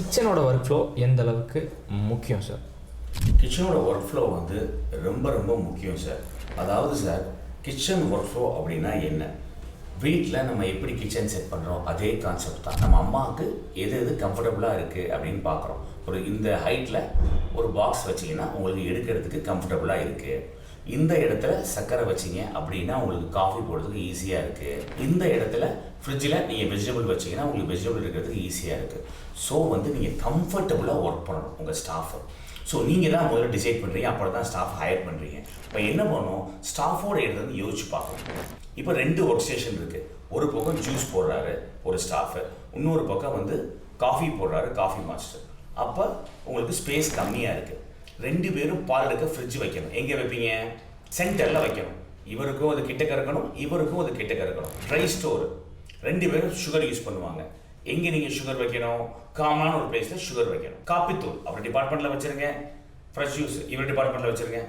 கிச்சனோட work flow எந்த அளவுக்கு முக்கியம் சார்? கிச்சனோட ஒர்க் ஃப்ளோ வந்து ரொம்ப ரொம்ப முக்கியம் சார். அதாவது சார், கிச்சன் ஒர்க் ஃப்ளோ அப்படின்னா என்ன? வீட்டில் நம்ம எப்படி கிச்சன் செட் பண்ணுறோம் அதே கான்செப்ட் தான். நம்ம அம்மாவுக்கு எது எது கம்ஃபர்டபுளாக இருக்குது அப்படின்னு பார்க்குறோம். ஒரு இந்த ஹைட்டில் ஒரு பாக்ஸ் வச்சிங்கன்னா உங்களுக்கு எடுக்கிறதுக்கு கம்ஃபர்டபுளாக இருக்குது. இந்த இடத்துல சர்க்கரை வச்சிங்க அப்படின்னா உங்களுக்கு காஃபி போடுறதுக்கு ஈஸியாக இருக்குது. இந்த இடத்துல ஃப்ரிட்ஜில் நீங்கள் வெஜிடபிள் வச்சிங்கன்னா உங்களுக்கு வெஜிடபிள் இருக்கிறதுக்கு ஈஸியாக இருக்குது. ஸோ வந்து நீங்கள் கம்ஃபர்டபுளாக ஒர்க் பண்ணணும் உங்கள் ஸ்டாஃபை. ஸோ நீங்கள் தான் முதல்ல டிசைட் பண்ணுறீங்க, அப்புறம் தான் ஸ்டாஃப் ஹையர் பண்ணுறீங்க. இப்போ என்ன பண்ணணும், ஸ்டாஃபோட இடத்துல யோசிச்சு பார்க்கணும். இப்போ 2 ஒர்க் ஸ்டேஷன் இருக்குது. ஒரு பக்கம் ஜூஸ் போடுறாரு ஒரு ஸ்டாஃபு, இன்னொரு பக்கம் வந்து காஃபி போடுறாரு காஃபி மாஸ்டர். அப்போ உங்களுக்கு ஸ்பேஸ் கம்மியாக இருக்குது. 2 பேரும் பால் எடுக்க ஃப்ரிட்ஜ் வைக்கணும். எங்கே வைப்பீங்க? சென்டரில் வைக்கணும். இவருக்கும் அது கிட்டக்க இருக்கணும், இவருக்கும் அது கிட்டக்க இருக்கணும். ட்ரை ஸ்டோர் 2 பேரும் சுகர் யூஸ் பண்ணுவாங்க. எங்கே நீங்கள் சுகர் வைக்கணும்? காமனான ஒரு பிளேஸில் சுகர் வைக்கணும். காப்பித்தூள் அவர் டிபார்ட்மெண்ட்டில் வச்சுருங்க, ஃப்ரெஷ் ஜூஸ் இவர் டிபார்ட்மெண்ட்டில் வச்சுருங்க.